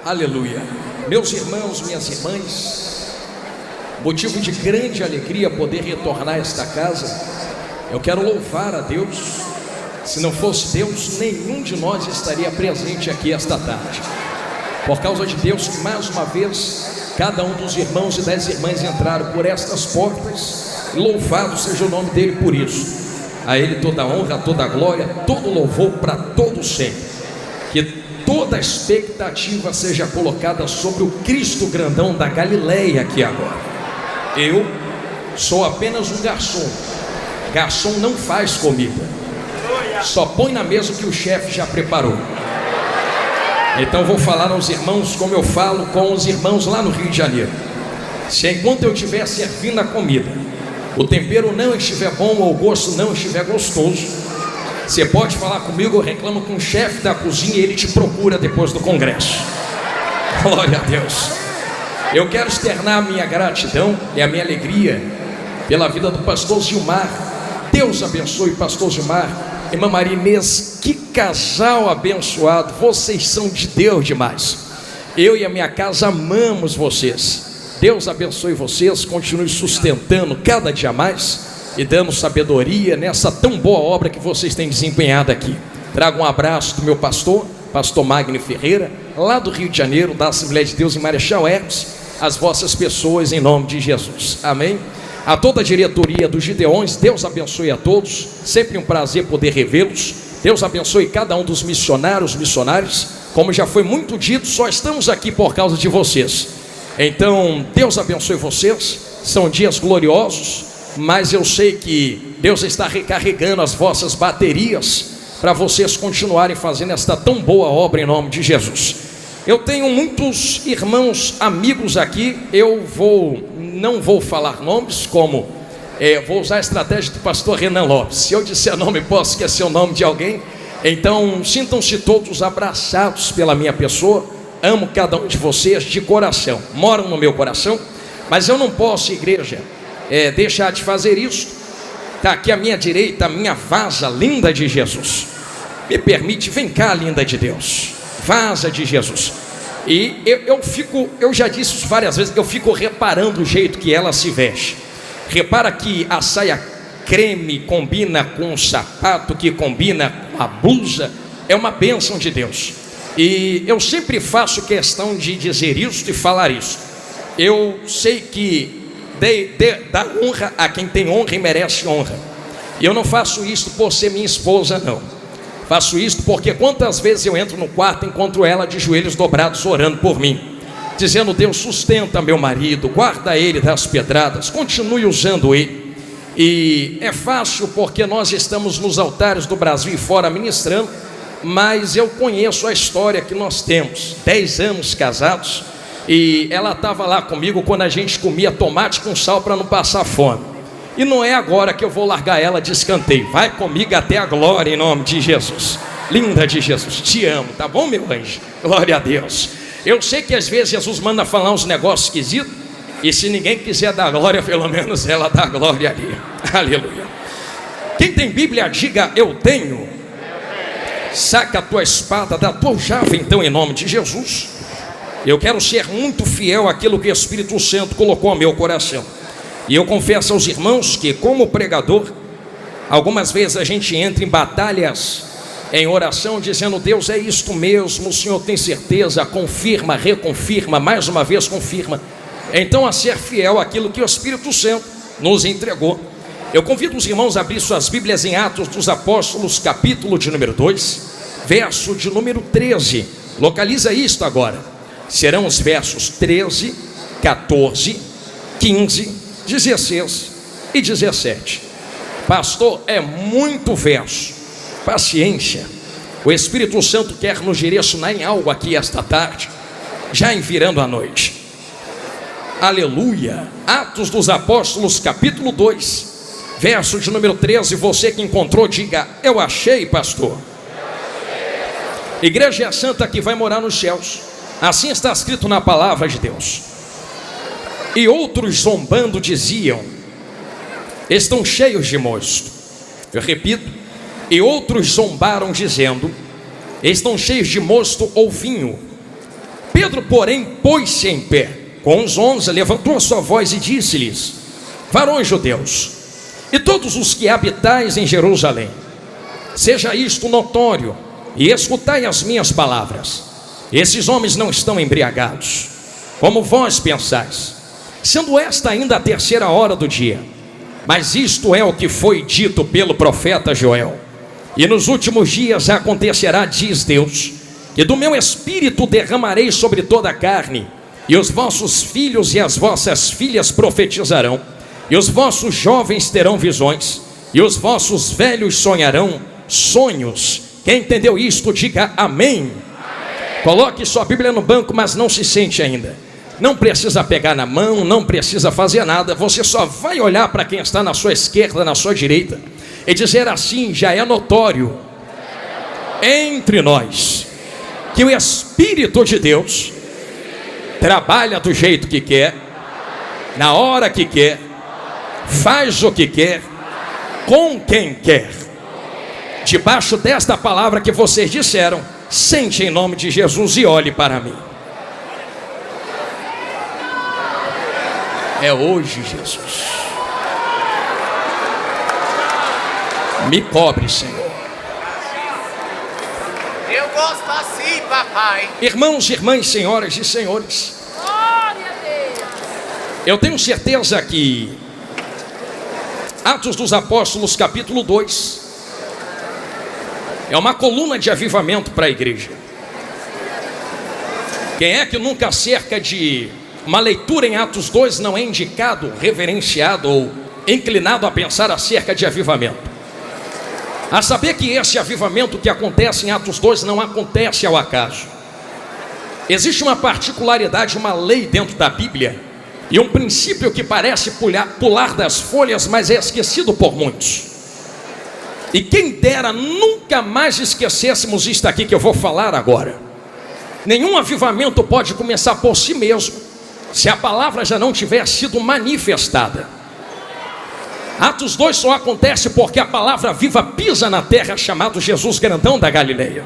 Aleluia. Meus irmãos, minhas irmãs, motivo de grande alegria poder retornar a esta casa. Eu quero louvar a Deus. Se não fosse Deus, nenhum de nós estaria presente aqui esta tarde. Por causa de Deus que mais uma vez cada um dos irmãos e das irmãs entraram por estas portas. Louvado seja o nome dele por isso. A ele toda a honra, toda a glória, todo louvor para todo sempre. Que toda a expectativa seja colocada sobre o Cristo grandão da Galileia aqui agora. Eu sou apenas um garçom. Garçom não faz comida, só põe na mesa o que o chefe já preparou. Então vou falar aos irmãos como eu falo com os irmãos lá no Rio de Janeiro. Se enquanto eu estiver servindo a comida, o tempero não estiver bom ou o gosto não estiver gostoso, você pode falar comigo, eu reclamo com o chefe da cozinha e ele te procura depois do congresso. Glória a Deus. Eu quero externar a minha gratidão e a minha alegria pela vida do pastor Gilmar. Deus abençoe, pastor Gilmar. Irmã Maria Inês, que casal abençoado. Vocês são de Deus demais. Eu e a minha casa amamos vocês. Deus abençoe vocês, continue sustentando cada dia mais e dando sabedoria nessa tão boa obra que vocês têm desempenhado aqui. Trago um abraço do meu pastor Magno Ferreira, lá do Rio de Janeiro, da Assembleia de Deus em Marechal Hermes, as vossas pessoas em nome de Jesus, amém? A toda a diretoria dos Gideões, Deus abençoe a todos, sempre um prazer poder revê-los. Deus abençoe cada um dos missionários, como já foi muito dito, só estamos aqui por causa de vocês. Então, Deus abençoe vocês, são dias gloriosos, mas eu sei que Deus está recarregando as vossas baterias para vocês continuarem fazendo esta tão boa obra em nome de Jesus. Eu tenho muitos irmãos, amigos aqui, não vou falar nomes, vou usar a estratégia do pastor Renan Lopes. Se eu disser nome, posso esquecer o nome de alguém. Então, sintam-se todos abraçados pela minha pessoa. Amo cada um de vocês de coração, moram no meu coração, mas eu não posso, igreja, deixar de fazer isso. Está aqui à minha direita a minha vaza linda de Jesus. Me permite, vem cá, linda de Deus, vaza de Jesus. E eu já disse isso várias vezes, eu fico reparando o jeito que ela se veste. Repara que a saia creme combina com o sapato, que combina com a blusa, é uma bênção de Deus. E eu sempre faço questão de dizer isso e falar isso. Eu sei que dá honra a quem tem honra e merece honra. E eu não faço isso por ser minha esposa, não. Faço isso porque quantas vezes eu entro no quarto e encontro ela de joelhos dobrados orando por mim, dizendo: Deus, sustenta meu marido, guarda ele das pedradas, continue usando ele. E é fácil porque nós estamos nos altares do Brasil e fora ministrando, mas eu conheço a história que nós temos, 10 anos casados. E ela estava lá comigo quando a gente comia tomate com sal para não passar fome. E não é agora que eu vou largar ela de escanteio. Vai comigo até a glória em nome de Jesus. Linda de Jesus, te amo, tá bom, meu anjo? Glória a Deus. Eu sei que às vezes Jesus manda falar uns negócios esquisitos, e se ninguém quiser dar glória, pelo menos ela dá glória ali. Aleluia. Quem tem Bíblia, diga: eu tenho. Saca a tua espada da tua aljava, então, em nome de Jesus. Eu quero ser muito fiel àquilo que o Espírito Santo colocou no meu coração. E eu confesso aos irmãos que, como pregador, algumas vezes a gente entra em batalhas em oração, dizendo: Deus, é isto mesmo, o Senhor tem certeza, confirma, reconfirma, mais uma vez confirma. Então, a ser fiel àquilo que o Espírito Santo nos entregou. Eu convido os irmãos a abrir suas Bíblias em Atos dos Apóstolos, capítulo de número 2, verso de número 13. Localiza isto agora. Serão os versos 13, 14, 15, 16 e 17. Pastor, é muito verso. Paciência. O Espírito Santo quer nos direcionar em algo aqui esta tarde, já em virando a noite. Aleluia. Atos dos Apóstolos, capítulo 2, verso de número 13. Você que encontrou, diga: eu achei, pastor. Igreja é a santa que vai morar nos céus. Assim está escrito na palavra de Deus. E outros zombando diziam: estão cheios de mosto. Eu repito: e outros zombaram dizendo: estão cheios de mosto ou vinho. Pedro, porém, pôs-se em pé com os 11, levantou a sua voz e disse-lhes: varões judeus, e todos os que habitais em Jerusalém, seja isto notório, e escutai as minhas palavras. Esses homens não estão embriagados, como vós pensais, sendo esta ainda a terceira hora do dia. Mas isto é o que foi dito pelo profeta Joel: e nos últimos dias acontecerá, diz Deus, que do meu espírito derramarei sobre toda a carne, e os vossos filhos e as vossas filhas profetizarão, e os vossos jovens terão visões, e os vossos velhos sonharão sonhos. Quem entendeu isto, diga amém. Coloque sua Bíblia no banco, mas não se sente ainda. Não precisa pegar na mão, não precisa fazer nada. Você só vai olhar para quem está na sua esquerda, na sua direita, e dizer assim: já é notório entre nós que o Espírito de Deus trabalha do jeito que quer, na hora que quer, faz o que quer, com quem quer. Debaixo desta palavra que vocês disseram, sente em nome de Jesus e olhe para mim. É hoje, Jesus. Me cobre, Senhor. Eu gosto assim, papai. Irmãos, irmãs, senhoras e senhores, Glória a Deus. eu tenho certeza que Atos dos Apóstolos, capítulo 2, é uma coluna de avivamento para a igreja. Quem é que nunca acerca de uma leitura em Atos 2 não é indicado, reverenciado ou inclinado a pensar acerca de avivamento? A saber que esse avivamento que acontece em Atos 2 não acontece ao acaso. Existe uma particularidade, uma lei dentro da Bíblia, e um princípio que parece pular das folhas, mas é esquecido por muitos. E quem dera nunca mais esquecêssemos isto aqui que eu vou falar agora. Nenhum avivamento pode começar por si mesmo, se a palavra já não tiver sido manifestada. Atos 2 só acontece porque a palavra viva pisa na terra, chamado Jesus Grandão da Galileia.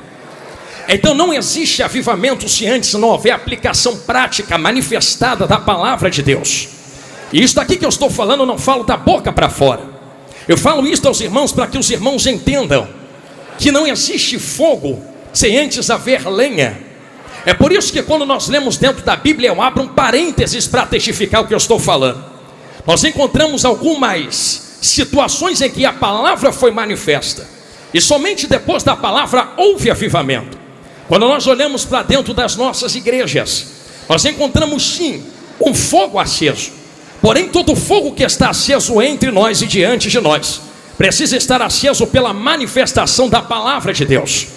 Então não existe avivamento se antes não houver aplicação prática, manifestada da palavra de Deus. E isto aqui que eu estou falando, eu não falo da boca para fora. Eu falo isto aos irmãos para que os irmãos entendam que não existe fogo sem antes haver lenha. É por isso que quando nós lemos dentro da Bíblia, eu abro um parênteses para testificar o que eu estou falando. Nós encontramos algumas situações em que a palavra foi manifesta, e somente depois da palavra houve avivamento. Quando nós olhamos para dentro das nossas igrejas, nós encontramos sim um fogo aceso. Porém, todo fogo que está aceso entre nós e diante de nós precisa estar aceso pela manifestação da palavra de Deus.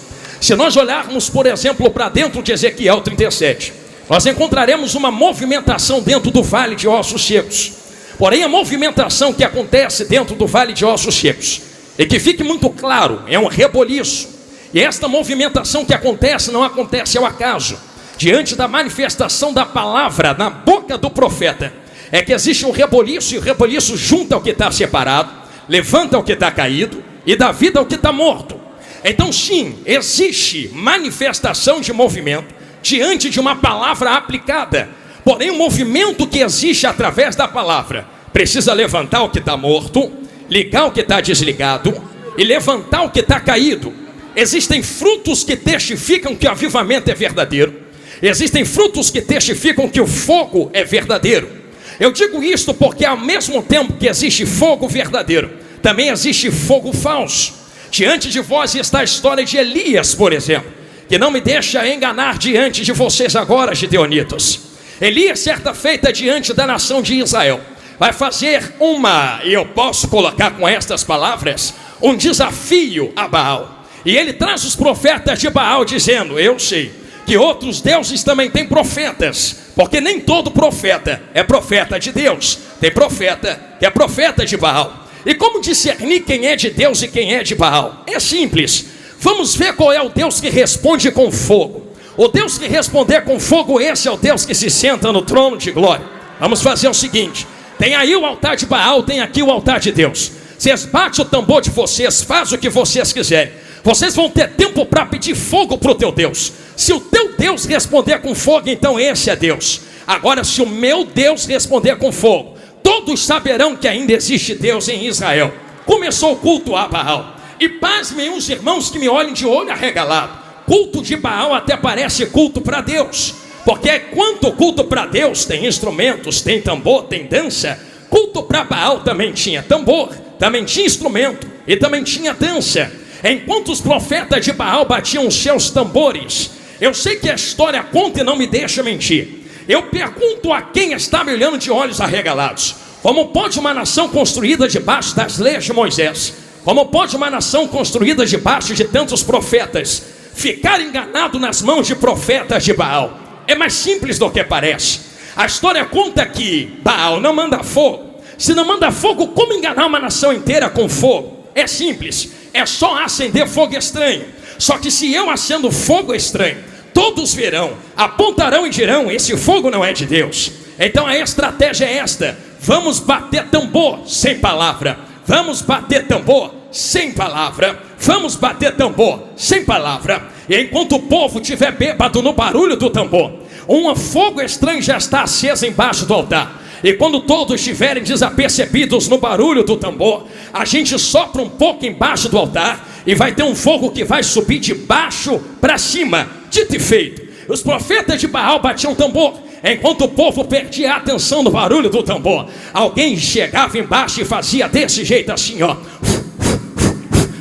Se nós olharmos, por exemplo, para dentro de Ezequiel 37, nós encontraremos uma movimentação dentro do vale de ossos secos. Porém, a movimentação que acontece dentro do vale de ossos secos, e que fique muito claro, é um reboliço. E esta movimentação que acontece não acontece ao acaso. Diante da manifestação da palavra na boca do profeta, é que existe um reboliço, e o reboliço junta o que está separado, levanta o que está caído e dá vida ao que está morto. Então sim, existe manifestação de movimento diante de uma palavra aplicada. Porém, o movimento que existe através da palavra precisa levantar o que está morto, ligar o que está desligado e levantar o que está caído. Existem frutos que testificam que o avivamento é verdadeiro. Existem frutos que testificam que o fogo é verdadeiro. Eu digo isto porque ao mesmo tempo que existe fogo verdadeiro, também existe fogo falso. Diante de vós está a história de Elias, por exemplo, que não me deixa enganar diante de vocês agora, gideonitas. Elias, certa feita diante da nação de Israel, vai fazer e eu posso colocar com estas palavras, um desafio a Baal. E ele traz os profetas de Baal dizendo: eu sei que outros deuses também têm profetas, porque nem todo profeta é profeta de Deus. Tem profeta que é profeta de Baal. E como discernir quem é de Deus e quem é de Baal? É simples. Vamos ver qual é o Deus que responde com fogo. O Deus que responder com fogo, esse é o Deus que se senta no trono de glória. Vamos fazer o seguinte: tem aí o altar de Baal, tem aqui o altar de Deus. Vocês batem o tambor de vocês, faz o que vocês quiserem. Vocês vão ter tempo para pedir fogo para o teu Deus. Se o teu Deus responder com fogo, então esse é Deus. Agora, se o meu Deus responder com fogo, todos saberão que ainda existe Deus em Israel. Começou o culto a Baal. E pasmem os irmãos que me olhem de olho arregalado. Culto de Baal até parece culto para Deus. Porque enquanto culto para Deus tem instrumentos, tem tambor, tem dança, culto para Baal também tinha tambor, também tinha instrumento e também tinha dança. Enquanto os profetas de Baal batiam os seus tambores, eu sei que a história conta e não me deixa mentir. Eu pergunto a quem está me olhando de olhos arregalados: como pode uma nação construída debaixo das leis de Moisés, como pode uma nação construída debaixo de tantos profetas ficar enganado nas mãos de profetas de Baal? É mais simples do que parece. A história conta que Baal não manda fogo. Se não manda fogo, como enganar uma nação inteira com fogo? É simples, é só acender fogo estranho. Só que se eu acendo fogo estranho, todos verão, apontarão e dirão: esse fogo não é de Deus. Então a estratégia é esta: vamos bater tambor sem palavra, vamos bater tambor sem palavra, vamos bater tambor sem palavra. E enquanto o povo estiver bêbado no barulho do tambor, um fogo estranho já está aceso embaixo do altar. E quando todos estiverem desapercebidos no barulho do tambor, a gente sopra um pouco embaixo do altar e vai ter um fogo que vai subir de baixo para cima. Dito e feito, os profetas de Baal batiam tambor. Enquanto o povo perdia a atenção no barulho do tambor, alguém chegava embaixo e fazia desse jeito assim, ó.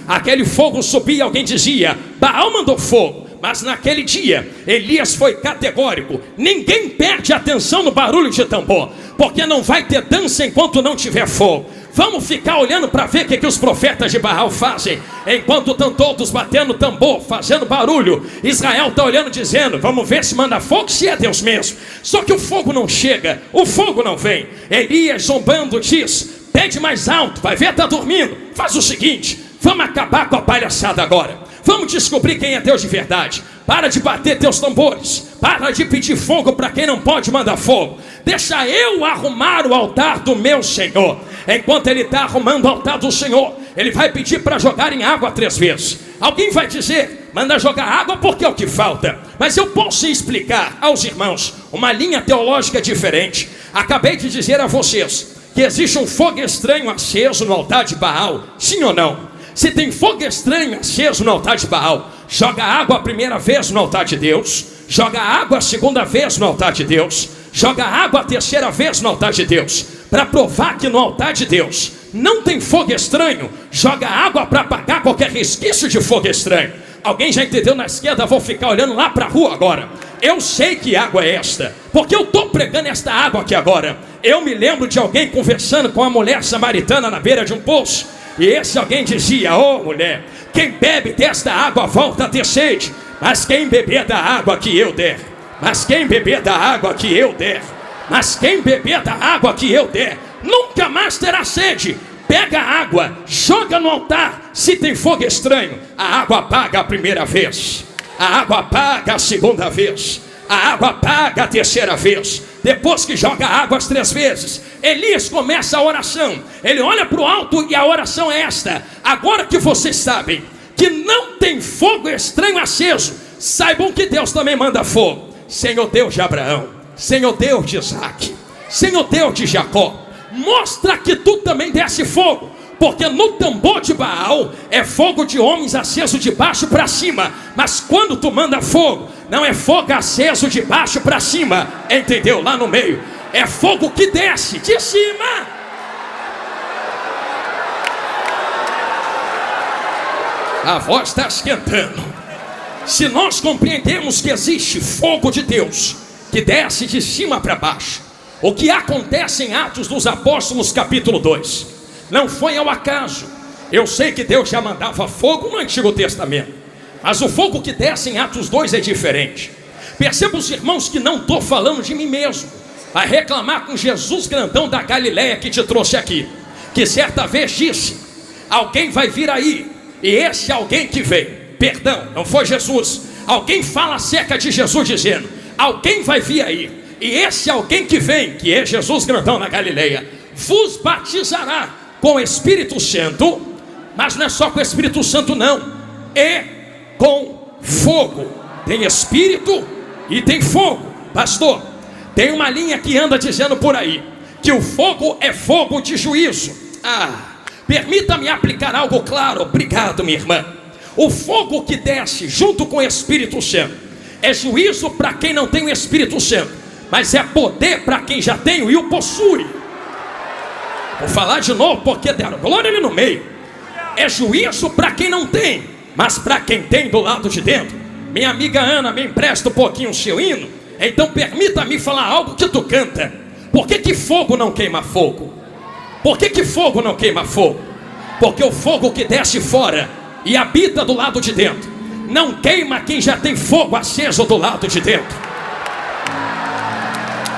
Aquele fogo subia e alguém dizia: Baal mandou fogo. Mas naquele dia, Elias foi categórico: ninguém perde atenção no barulho de tambor, porque não vai ter dança enquanto não tiver fogo. Vamos ficar olhando para ver o que os profetas de Baal fazem. Enquanto estão todos batendo tambor, fazendo barulho, Israel está olhando dizendo: vamos ver se manda fogo, se é Deus mesmo. Só que o fogo não chega, o fogo não vem. Elias, zombando, diz: pede mais alto, vai ver, está dormindo. Faz o seguinte, vamos acabar com a palhaçada agora. Vamos descobrir quem é Deus de verdade. Para de bater teus tambores, para de pedir fogo para quem não pode mandar fogo. Deixa eu arrumar o altar do meu Senhor. Enquanto ele está arrumando o altar do Senhor, ele vai pedir para jogar em água 3 vezes. Alguém vai dizer: manda jogar água porque é o que falta. Mas eu posso explicar aos irmãos uma linha teológica diferente. Acabei de dizer a vocês que existe um fogo estranho aceso no altar de Baal. Sim ou não? Se tem fogo estranho aceso no altar de Baal, joga água a primeira vez no altar de Deus, joga água a segunda vez no altar de Deus, joga água a terceira vez no altar de Deus, para provar que no altar de Deus não tem fogo estranho. Joga água para apagar qualquer resquício de fogo estranho. Alguém já entendeu na esquerda? Vou ficar olhando lá para a rua agora. Eu sei que água é esta, porque eu estou pregando esta água aqui agora. Eu me lembro de alguém conversando com a mulher samaritana na beira de um poço. E esse alguém dizia: ô mulher, quem bebe desta água volta a ter sede, mas quem beber da água que eu der, mas quem beber da água que eu der, mas quem beber da água que eu der, nunca mais terá sede. Pega a água, joga no altar. Se tem fogo estranho, a água apaga a primeira vez, a água apaga a segunda vez, a água apaga a terceira vez. Depois que joga água as 3 vezes, Elias começa a oração. Ele olha para o alto e a oração é esta: agora que vocês sabem que não tem fogo estranho aceso, saibam que Deus também manda fogo. Senhor Deus de Abraão, Senhor Deus de Isaac, Senhor Deus de Jacó, mostra que tu também desce fogo. Porque no tambor de Baal é fogo de homens aceso de baixo para cima, mas quando tu manda fogo, não é fogo aceso de baixo para cima, entendeu? Lá no meio é fogo que desce de cima. A voz está esquentando. Se nós compreendemos que existe fogo de Deus que desce de cima para baixo, o que acontece em Atos dos Apóstolos capítulo 2 não foi ao acaso. Eu sei que Deus já mandava fogo no Antigo Testamento, mas o fogo que desce em Atos 2 é diferente. Perceba, os irmãos, que não estou falando de mim mesmo. Vai reclamar com Jesus grandão da Galileia que te trouxe aqui, que certa vez disse: alguém vai vir aí, e esse alguém que veio, perdão, não foi Jesus. Alguém fala acerca de Jesus dizendo: alguém vai vir aí, e esse alguém que vem, que é Jesus grandão na Galileia, vos batizará com o Espírito Santo. Mas não é só com o Espírito Santo não. e com fogo. Tem espírito e tem fogo. Pastor, tem uma linha que anda dizendo por aí que o fogo é fogo de juízo. Permita-me aplicar algo claro. Obrigado, minha irmã. O fogo que desce junto com o Espírito Santo é juízo para quem não tem o Espírito Santo, mas é poder para quem já tem e o possui. Vou falar de novo porque deram glória ali no meio. É juízo para quem não tem, mas para quem tem do lado de dentro. Minha amiga Ana, me empresta um pouquinho o seu hino. Então permita-me falar algo que tu canta. Por que fogo não queima fogo? Por que fogo não queima fogo? Porque o fogo que desce fora e habita do lado de dentro não queima quem já tem fogo aceso do lado de dentro.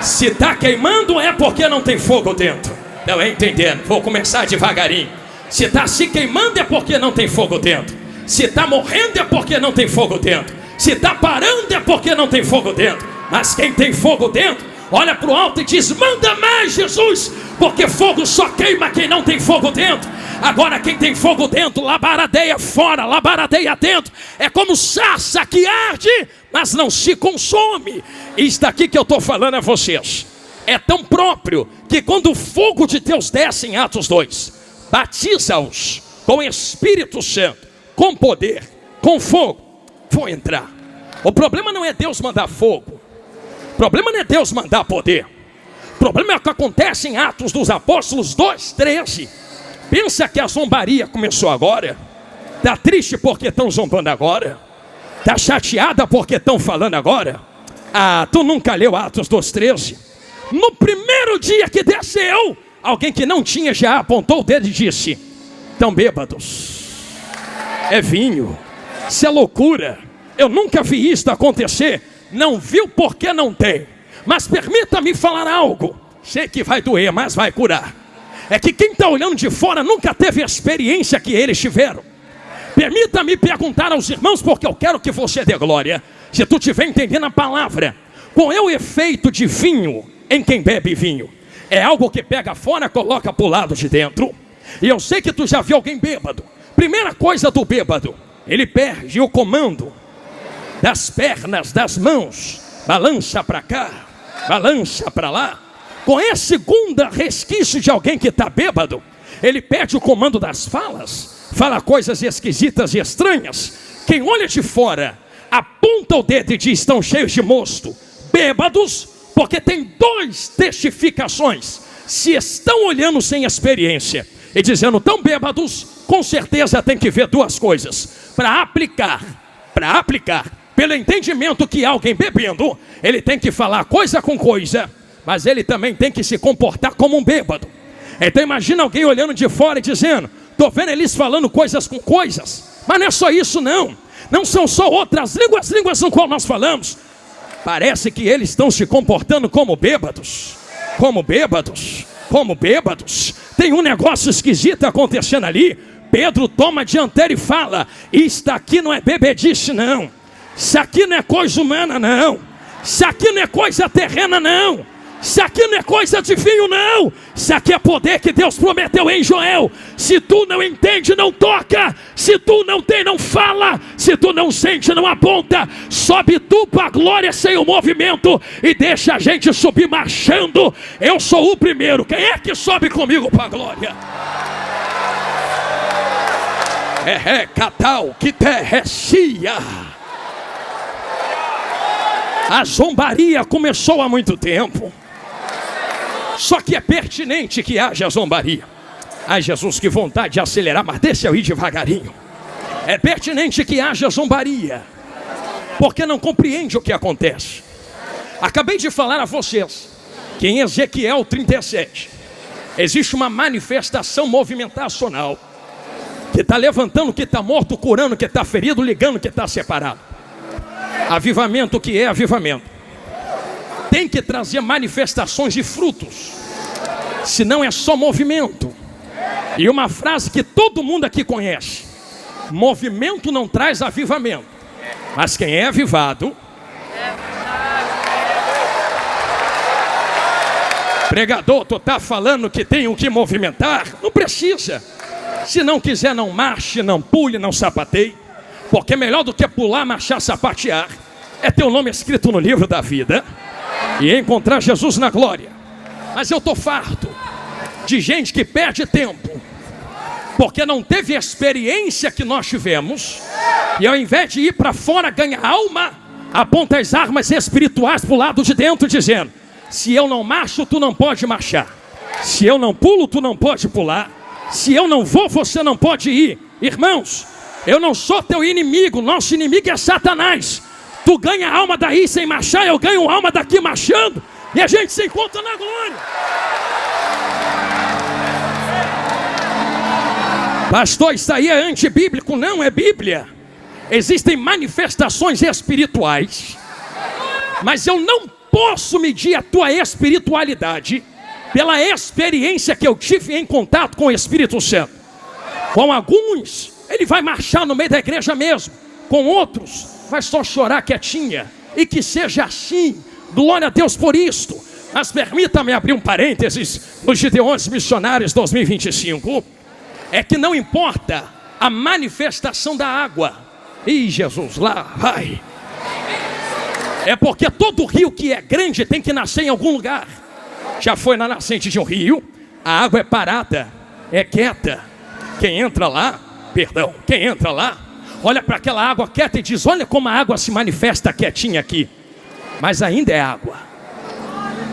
Se está queimando é porque não tem fogo dentro. Não é entendendo? Vou começar devagarinho. Se está se queimando é porque não tem fogo dentro. Se está morrendo é porque não tem fogo dentro. Se está parando é porque não tem fogo dentro. Mas quem tem fogo dentro, olha para o alto e diz: manda mais, Jesus, porque fogo só queima quem não tem fogo dentro. Agora quem tem fogo dentro, labaradeia fora, labaradeia dentro. É como sarça que arde, mas não se consome. Isso daqui que eu estou falando a vocês é tão próprio que quando o fogo de Deus desce em Atos 2, batiza-os com Espírito Santo, com poder, com fogo. Vou entrar. O problema não é Deus mandar fogo. O problema não é Deus mandar poder. O problema é o que acontece em Atos dos Apóstolos 2:13. Pensa que a zombaria começou agora? Está triste porque estão zombando agora? Está chateada porque estão falando agora? Tu nunca leu Atos 2:13? No primeiro dia que desceu, alguém que não tinha já apontou o dedo e disse: estão bêbados. É vinho. Isso é loucura. Eu nunca vi isso acontecer. Não viu porque não tem. Mas permita-me falar algo. Sei que vai doer, mas vai curar. É que quem está olhando de fora nunca teve a experiência que eles tiveram. Permita-me perguntar aos irmãos, porque eu quero que você dê glória. Se tu estiver entendendo a palavra, qual é o efeito de vinho em quem bebe vinho? É algo que pega fora, coloca para o lado de dentro. E eu sei que tu já viu alguém bêbado. Primeira coisa do bêbado, ele perde o comando das pernas, das mãos. Balança para cá, balança para lá. Com esse segundo resquício de alguém que está bêbado, ele perde o comando das falas, fala coisas esquisitas e estranhas. Quem olha de fora, aponta o dedo e diz: estão cheios de mosto, bêbados, porque tem duas testificações. Se estão olhando sem experiência e dizendo tão bêbados, com certeza tem que ver duas coisas. Para aplicar, pelo entendimento que alguém bebendo, ele tem que falar coisa com coisa, mas ele também tem que se comportar como um bêbado. Então imagina alguém olhando de fora e dizendo: estou vendo eles falando coisas com coisas. Mas não é só isso não. Não são só outras línguas no qual nós falamos. Parece que eles estão se comportando como bêbados. Tem um negócio esquisito acontecendo ali. Pedro toma a dianteira e fala: isto aqui não é bebedice não. Isso aqui não é coisa humana não. Isso aqui não é coisa terrena não. Isso aqui não é coisa de vinho não. Isso aqui é poder que Deus prometeu em Joel. Se tu não entende, não toca. Se tu não tem, não fala. Se tu não sente, não aponta. Sobe tu para a glória sem o movimento e deixa a gente subir marchando. Eu sou o primeiro. Quem é que sobe comigo para a glória? Catal que terrecia. A zombaria começou há muito tempo. Só que é pertinente que haja zombaria. Ai, Jesus, que vontade de acelerar, mas deixa eu ir devagarinho. É pertinente que haja zombaria, porque não compreende o que acontece. Acabei de falar a vocês que em Ezequiel 37 existe uma manifestação movimentacional que está levantando o que está morto, curando o que está ferido, ligando o que está separado. Avivamento, que é avivamento, tem que trazer manifestações de frutos, senão é só movimento. E uma frase que todo mundo aqui conhece: movimento não traz avivamento, mas quem é avivado. Pregador, tu está falando que tem o que movimentar? Não precisa. Se não quiser, não marche, não pule, não sapateie. Porque melhor do que pular, marchar, sapatear, é ter o nome escrito no livro da vida e encontrar Jesus na glória. Mas eu estou farto de gente que perde tempo porque não teve a experiência que nós tivemos, e ao invés de ir para fora ganhar alma, aponta as armas espirituais para o lado de dentro, dizendo: se eu não marcho, tu não pode marchar. Se eu não pulo, tu não pode pular. Se eu não vou, você não pode ir. Irmãos, eu não sou teu inimigo, nosso inimigo é Satanás. Tu ganha alma daí sem marchar, eu ganho alma daqui marchando, e a gente se encontra na glória. Pastor, isso aí é antibíblico. Não, é Bíblia. Existem manifestações espirituais, mas eu não posso medir a tua espiritualidade pela experiência que eu tive em contato com o Espírito Santo. Com alguns, ele vai marchar no meio da igreja mesmo. Com outros, vai só chorar quietinha. E que seja assim. Glória a Deus por isto. Mas permita-me abrir um parênteses nos Gideões Missionários 2025. É que não importa a manifestação da água. Ih, Jesus, lá vai. É porque todo rio que é grande tem que nascer em algum lugar. Já foi na nascente de um rio, a água é parada, é quieta. Quem entra lá, olha para aquela água quieta e diz: olha como a água se manifesta quietinha aqui. Mas ainda é água.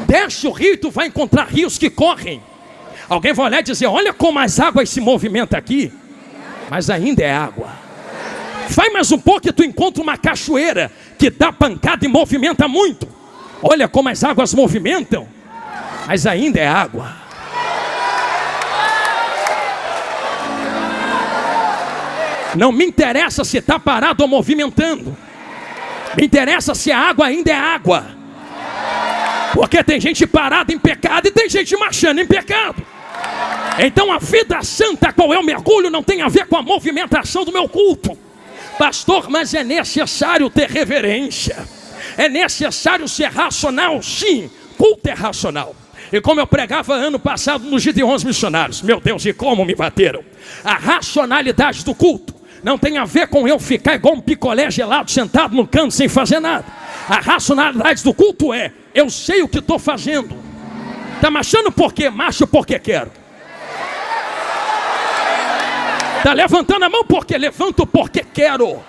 Desce o rio e tu vai encontrar rios que correm. Alguém vai olhar e dizer: olha como as águas se movimentam aqui. Mas ainda é água. Vai mais um pouco e tu encontra uma cachoeira que dá pancada e movimenta muito. Olha como as águas movimentam. Mas ainda é água. Não me interessa se está parado ou movimentando. Me interessa se a água ainda é água. Porque tem gente parada em pecado e tem gente marchando em pecado. Então a vida santa a qual eu mergulho não tem a ver com a movimentação do meu culto. Pastor, mas é necessário ter reverência. É necessário ser racional, sim. Culto é racional. E como eu pregava ano passado nos Gideões Missionários, meu Deus, e como me bateram. A racionalidade do culto não tem a ver com eu ficar igual um picolé gelado sentado no canto sem fazer nada. A racionalidade do culto é: eu sei o que estou fazendo. Está marchando por quê? Marcho porque quero. Está levantando a mão porque levanto porque quero.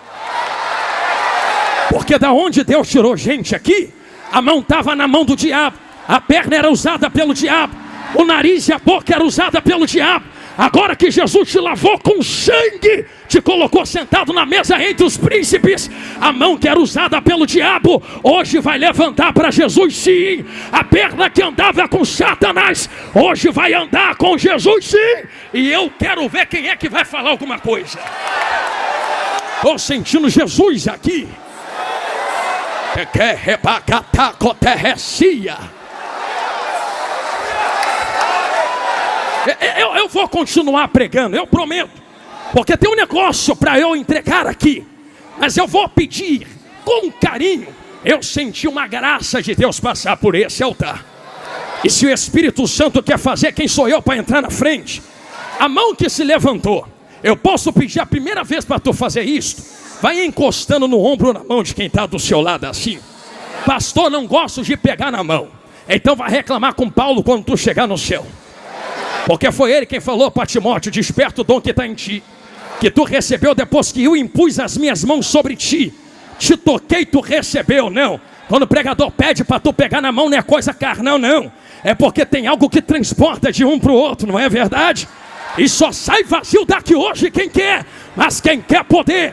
Porque da onde Deus tirou gente aqui, a mão estava na mão do diabo, a perna era usada pelo diabo, o nariz e a boca era usada pelo diabo. Agora que Jesus te lavou com sangue, te colocou sentado na mesa entre os príncipes, a mão que era usada pelo diabo, hoje vai levantar para Jesus, sim. A perna que andava com Satanás, hoje vai andar com Jesus, sim. E eu quero ver quem é que vai falar alguma coisa. Estou sentindo Jesus aqui. Eu vou continuar pregando, eu prometo. Porque tem um negócio para eu entregar aqui. Mas eu vou pedir com carinho. Eu senti uma graça de Deus passar por esse altar. E se o Espírito Santo quer fazer, quem sou eu para entrar na frente? A mão que se levantou, eu posso pedir a primeira vez para tu fazer isto. Vai encostando no ombro ou na mão de quem está do seu lado assim. Pastor, não gosto de pegar na mão. Então vai reclamar com Paulo quando tu chegar no céu. Porque foi ele quem falou para Timóteo: desperta o dom que está em ti, que tu recebeu depois que eu impus as minhas mãos sobre ti. Te toquei, tu recebeu. Não, quando o pregador pede para tu pegar na mão, não é coisa carnal, não. É porque tem algo que transporta de um para o outro, não é verdade? E só sai vazio daqui hoje quem quer. Mas quem quer poder,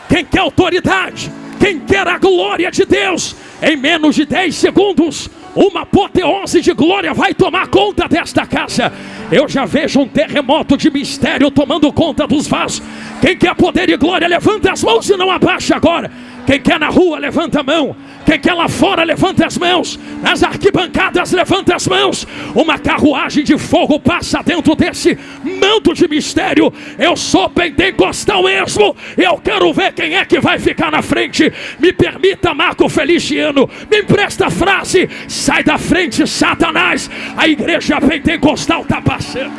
quem quer autoridade, quem quer a glória de Deus, em menos de 10 segundos, uma apoteose de glória vai tomar conta desta casa. Eu já vejo um terremoto de mistério tomando conta dos vasos. Quem quer poder e glória, levanta as mãos e não abaixa agora. Quem quer na rua, levanta a mão. Quem quer lá fora, levanta as mãos. Nas arquibancadas, levanta as mãos. Uma carruagem de fogo passa dentro desse manto de mistério. Eu sou pentecostal mesmo. Eu quero ver quem é que vai ficar na frente. Me permita, Marco Feliciano, me empresta a frase: sai da frente, Satanás. A igreja pentecostal está passando.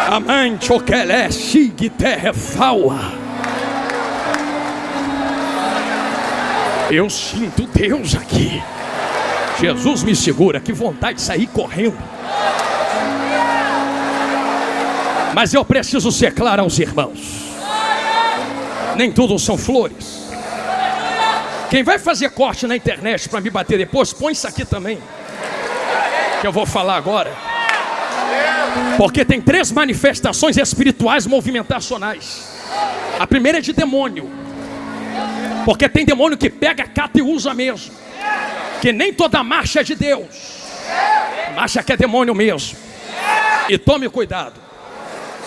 Amante o que é chique terra faua. Eu sinto Deus aqui. Jesus me segura, que vontade de sair correndo. Mas eu preciso ser claro aos irmãos. Nem tudo são flores. Quem vai fazer corte na internet para me bater depois, põe isso aqui também, que eu vou falar agora. Porque tem 3 manifestações espirituais movimentacionais. A primeira é de demônio. Porque tem demônio que pega, cata e usa mesmo. Que nem toda marcha é de Deus. Marcha que é demônio mesmo. E tome cuidado.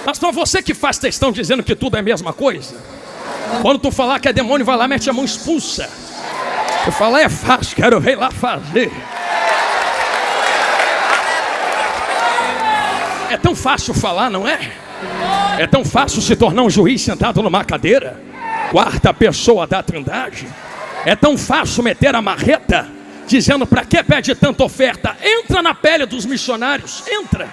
Mas para você que faz textão dizendo que tudo é a mesma coisa, quando tu falar que é demônio, vai lá, mete a mão, expulsa. Eu falo, é fácil, quero ver lá fazer. É tão fácil falar, não é? É tão fácil se tornar um juiz sentado numa cadeira, 4ª pessoa da Trindade. É tão fácil meter a marreta, dizendo para que pede tanta oferta? Entra na pele dos missionários, entra.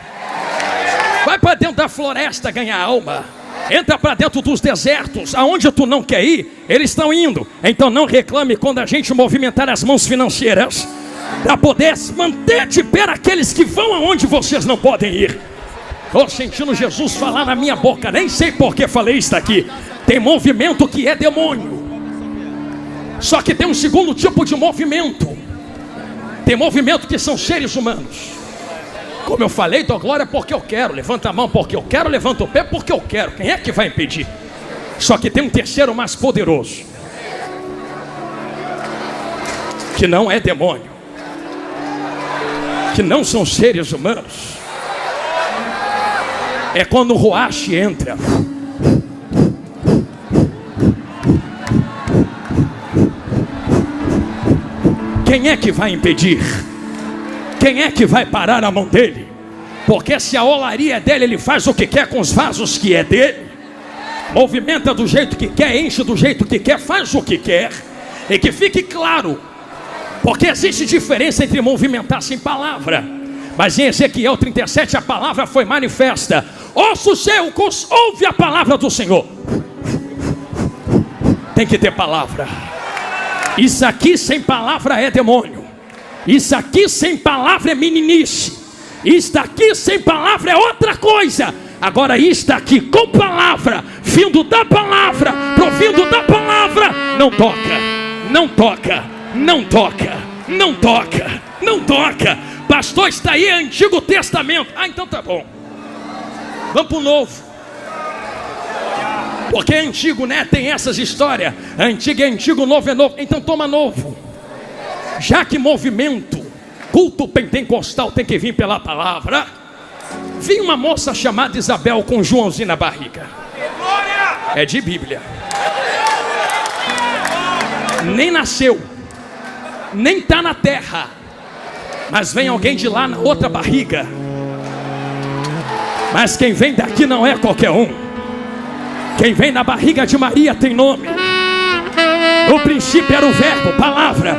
Vai para dentro da floresta ganhar alma. Entra para dentro dos desertos, aonde tu não quer ir, eles estão indo. Então não reclame quando a gente movimentar as mãos financeiras, para poder manter de pé aqueles que vão aonde vocês não podem ir. Estou sentindo Jesus falar na minha boca, nem sei por que falei isso aqui. Tem movimento que é demônio. Só que tem um segundo tipo de movimento. Tem movimento que são seres humanos. Como eu falei, dou glória porque eu quero. Levanta a mão porque eu quero, levanta o pé porque eu quero. Quem é que vai impedir? Só que tem um terceiro mais poderoso, que não é demônio, que não são seres humanos. É quando o Ruach entra. Quem é que vai impedir? Quem é que vai parar a mão dele? Porque se a olaria é dele, ele faz o que quer com os vasos que é dele. Movimenta do jeito que quer, enche do jeito que quer, faz o que quer. E que fique claro, porque existe diferença entre movimentar sem palavra. Mas em Ezequiel 37 a palavra foi manifesta. Ossos secos, ouve a palavra do Senhor. Tem que ter palavra. Isso aqui sem palavra é demônio. Isso aqui sem palavra é meninice. Isto aqui sem palavra é outra coisa. Agora isto aqui com palavra, vindo da palavra, provindo da palavra, não toca, não toca, não toca, não toca, não toca. Pastor, está aí Antigo Testamento. Ah, então tá bom. Vamos para o Novo. Porque é antigo, né? Tem essas histórias. Antigo é antigo, novo é novo. Então toma novo. Já que movimento, culto pentecostal tem que vir pela palavra. Vi uma moça chamada Isabel com Joãozinho na barriga. É de Bíblia. Nem nasceu, nem está na terra, mas vem alguém de lá na outra barriga. Mas quem vem daqui não é qualquer um. Quem vem na barriga de Maria tem nome. No princípio era o verbo, palavra,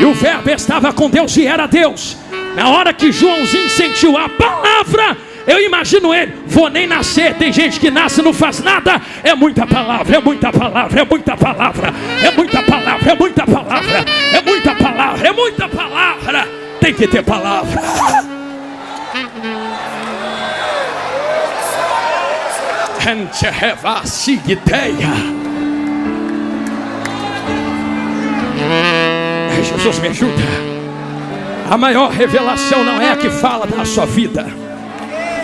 e o verbo estava com Deus e era Deus. Na hora que Joãozinho sentiu a palavra, eu imagino ele, vou nem nascer. Tem gente que nasce e não faz nada. É muita palavra, é muita palavra, é muita palavra, é muita palavra, é muita palavra, é muita palavra, é muita palavra. Tem que ter palavra. Jesus me ajuda. A maior revelação não é a que fala da sua vida.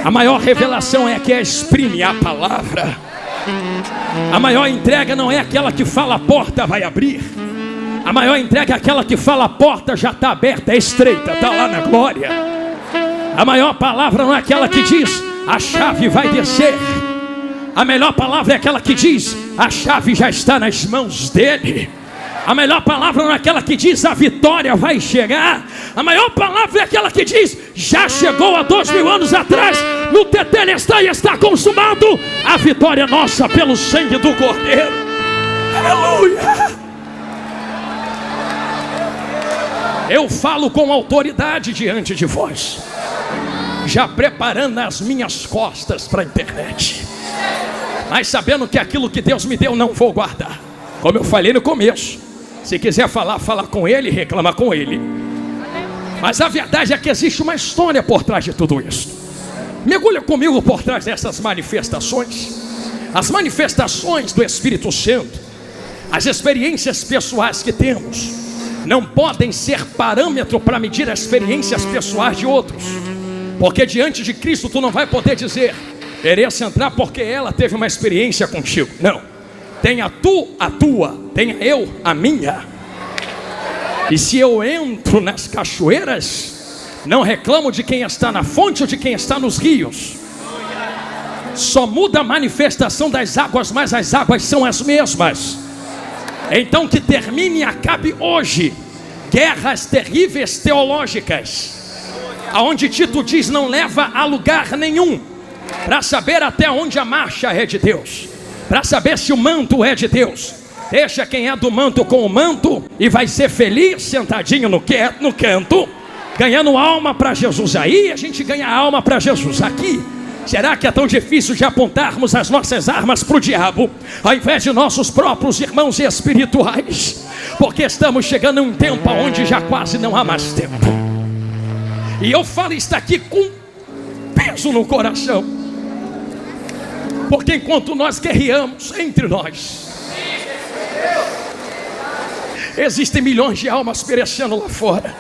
A maior revelação é a que exprime a palavra. A maior entrega não é aquela que fala a porta vai abrir. A maior entrega é aquela que fala a porta já está aberta, é estreita, está lá na glória. A maior palavra não é aquela que diz a chave vai descer. A melhor palavra é aquela que diz a chave já está nas mãos dele. A melhor palavra não é aquela que diz a vitória vai chegar. A maior palavra é aquela que diz já chegou há 2000 anos atrás. No tetelestai está consumado. A vitória é nossa pelo sangue do Cordeiro. Aleluia. Eu falo com autoridade diante de vós. já preparando as minhas costas para a internet, mas sabendo que aquilo que Deus me deu não vou guardar. Como eu falei no começo, se quiser falar, fala com ele, reclama com ele. Mas a verdade é que existe uma história por trás de tudo isso. Mergulha comigo por trás dessas manifestações. As manifestações do Espírito Santo, as experiências pessoais que temos, não podem ser parâmetro para medir as experiências pessoais de outros. Porque diante de Cristo tu não vai poder dizer: mereço entrar porque ela teve uma experiência contigo. Não, tenha tu a tua, tenha eu a minha. E se eu entro nas cachoeiras, não reclamo de quem está na fonte ou de quem está nos rios. Só muda a manifestação das águas, mas as águas são as mesmas. Então que termine e acabe hoje guerras terríveis teológicas, aonde Tito diz não leva a lugar nenhum, para saber até onde a marcha é de Deus, para saber se o manto é de Deus. Deixa quem é do manto com o manto e vai ser feliz sentadinho no canto, ganhando alma para Jesus. Aí a gente ganha alma para Jesus. Aqui, será que é tão difícil de apontarmos as nossas armas para o diabo, ao invés de nossos próprios irmãos espirituais? Porque estamos chegando a um tempo onde já quase não há mais tempo. E eu falo isso aqui com peso no coração, porque enquanto nós guerreamos entre nós, existem milhões de almas perecendo lá fora.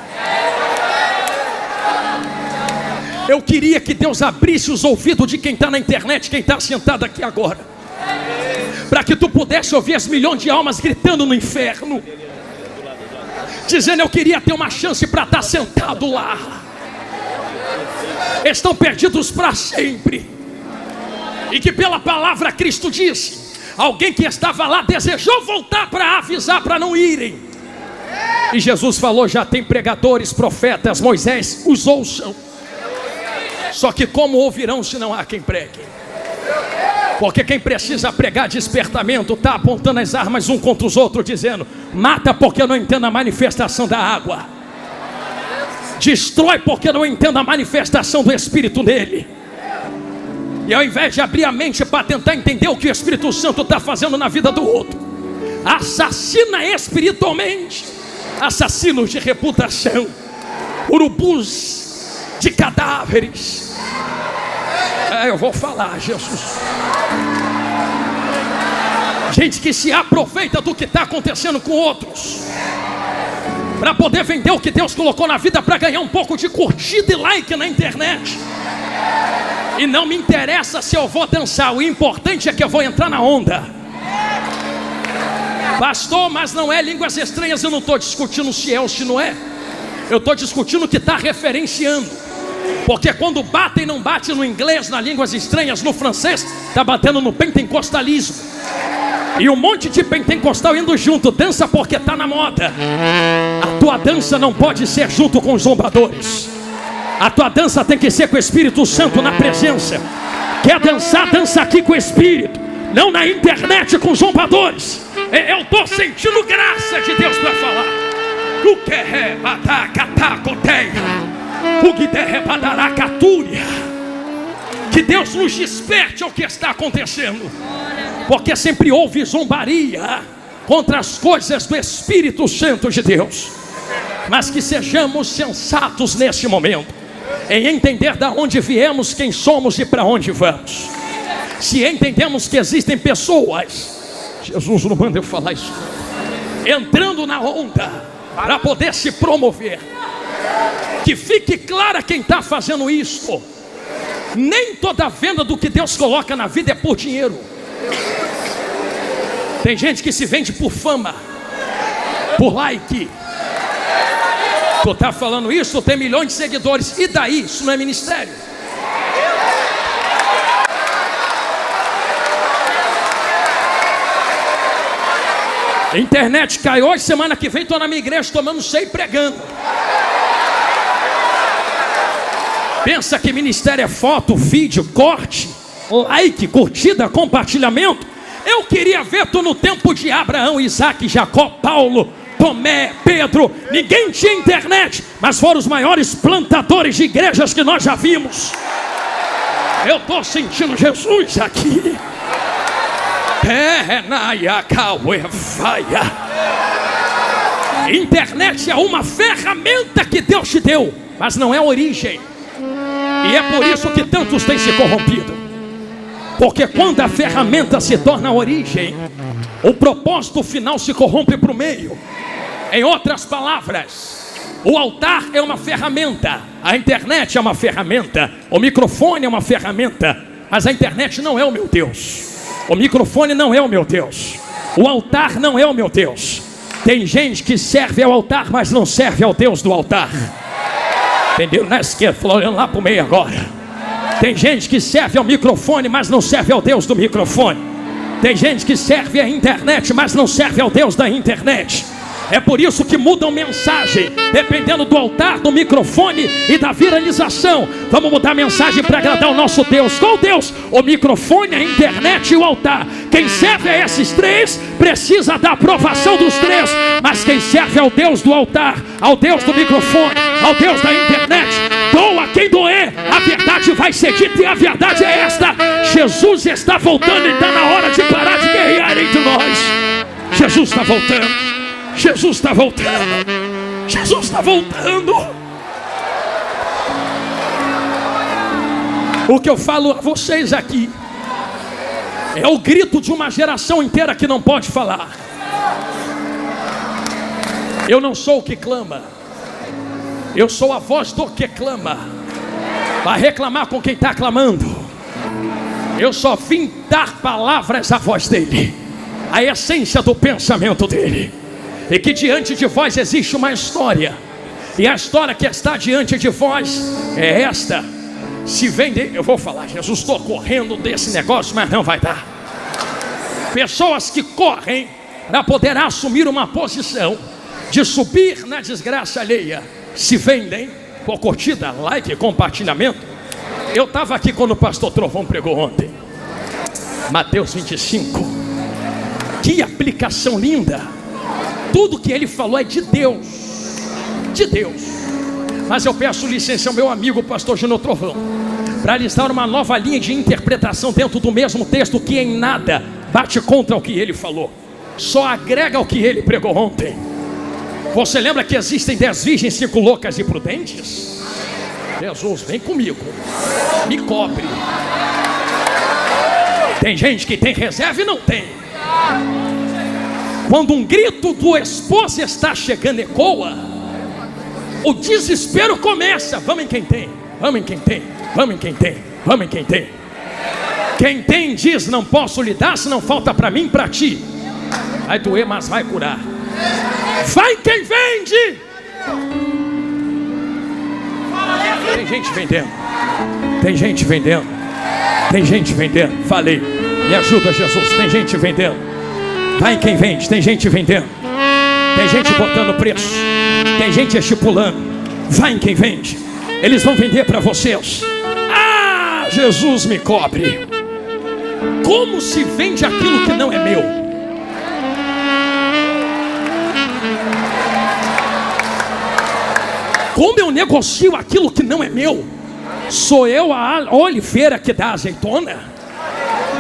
Eu queria que Deus abrisse os ouvidos de quem está na internet, quem está sentado aqui agora, para que tu pudesse ouvir as milhões de almas gritando no inferno, dizendo: eu queria ter uma chance para estar sentado lá. Estão perdidos para sempre. E que pela palavra Cristo disse: alguém que estava lá desejou voltar para avisar para não irem. E Jesus falou: já tem pregadores, profetas, Moisés, os ouçam. Só que como ouvirão se não há quem pregue? Porque quem precisa pregar despertamento está apontando as armas um contra os outros, dizendo: mata porque eu não entendo a manifestação da água, destrói porque eu não entendo a manifestação do Espírito nele. E ao invés de abrir a mente para tentar entender o que o Espírito Santo está fazendo na vida do outro, assassina espiritualmente, assassinos de reputação, urubus de cadáveres. Eu vou falar, Jesus. Gente que se aproveita do que está acontecendo com outros, para poder vender o que Deus colocou na vida, para ganhar um pouco de curtida e like na internet. E não me interessa se eu vou dançar, o importante é que eu vou entrar na onda. Pastor, mas não é línguas estranhas. Eu não estou discutindo se é ou se não é. Eu estou discutindo o que está referenciando. Porque quando batem, não bate no inglês, nas línguas estranhas, no francês, está batendo no pentecostalismo. E um monte de pentecostal indo junto, dança porque está na moda. A tua dança não pode ser junto com os zombadores. A tua dança tem que ser com o Espírito Santo na presença. Quer dançar, dança aqui com o Espírito, não na internet com zombadores. Eu estou sentindo graça de Deus para falar. O que é que Deus nos desperte ao que está acontecendo. Porque sempre houve zombaria contra as coisas do Espírito Santo de Deus. Mas que sejamos sensatos nesse momento, em entender de onde viemos, quem somos e para onde vamos. Se entendemos que existem pessoas, Jesus não manda eu falar isso, entrando na onda para poder se promover, que fique clara quem está fazendo isso. Nem toda venda do que Deus coloca na vida é por dinheiro. Tem gente que se vende por fama, por like. Tu está falando isso, tem milhões de seguidores, e daí? Isso não é ministério. Internet cai hoje, semana que vem estou na minha igreja tomando ceia e pregando. Pensa que ministério é foto, vídeo, corte, like, curtida, compartilhamento? Eu queria ver tu no tempo de Abraão, Isaac, Jacó, Paulo, Tomé, Pedro, ninguém tinha internet, mas foram os maiores plantadores de igrejas que nós já vimos. Eu estou sentindo Jesus aqui. Internet é uma ferramenta que Deus te deu, mas não é a origem. E é por isso que tantos têm se corrompido. Porque quando a ferramenta se torna a origem, o propósito final se corrompe para o meio. Em outras palavras, o altar é uma ferramenta, a internet é uma ferramenta, o microfone é uma ferramenta, mas a internet não é o meu Deus. O microfone não é o meu Deus. O altar não é o meu Deus. Tem gente que serve ao altar, mas não serve ao Deus do altar. Entendeu? Na esquerda, olhando lá para o meio agora. Tem gente que serve ao microfone, mas não serve ao Deus do microfone. Tem gente que serve à internet, mas não serve ao Deus da internet. É por isso que mudam mensagem, dependendo do altar, do microfone e da viralização. Vamos mudar a mensagem para agradar o nosso Deus. Qual Deus? O microfone, a internet e o altar. Quem serve a esses três precisa da aprovação dos três. Mas quem serve ao Deus do altar, ao Deus do microfone, ao Deus da internet, doa quem doer, a verdade vai ser dita e a verdade é esta: Jesus está voltando e está na hora de parar de guerrear entre nós. Jesus está voltando. Jesus está voltando. Jesus está voltando. O que eu falo a vocês aqui é o grito de uma geração inteira que não pode falar. Eu não sou o que clama, eu sou a voz do que clama. Vai reclamar com quem está clamando. Eu só vim dar palavras à voz dele, a essência do pensamento dele. E que diante de vós existe uma história, e a história que está diante de vós é esta. Se vende, eu vou falar, Jesus, estou correndo desse negócio, mas não vai dar. Pessoas que correm para poder assumir uma posição de subir na desgraça alheia, se vendem por curtida, like, compartilhamento. Eu estava aqui quando o pastor Trovão pregou ontem, Mateus 25. Que aplicação linda. Tudo que ele falou é de Deus, de Deus. Mas eu peço licença ao meu amigo pastor Gino Trovão para lhes dar uma nova linha de interpretação dentro do mesmo texto, que em nada bate contra o que ele falou, só agrega ao que ele pregou ontem. Você lembra que existem 10 virgens, 5 loucas e prudentes? Jesus, vem comigo, me cobre. Tem gente que tem reserva e não tem. Quando um grito do esposo está chegando ecoa, o desespero começa. Vamos em quem tem, vamos em quem tem, vamos em quem tem, vamos em quem tem. Quem tem diz: não posso lhe dar, se não falta para mim, para ti. Vai doer, mas vai curar. Vai quem vende. Tem gente vendendo, tem gente vendendo, tem gente vendendo. Falei, me ajuda, Jesus. Tem gente vendendo. Vai quem vende, tem gente vendendo, tem gente botando preço, tem gente estipulando. Vai em quem vende, eles vão vender para vocês. Ah, Jesus me cobre. Como se vende aquilo que não é meu? Como eu negocio aquilo que não é meu? Sou eu a oliveira que dá azeitona?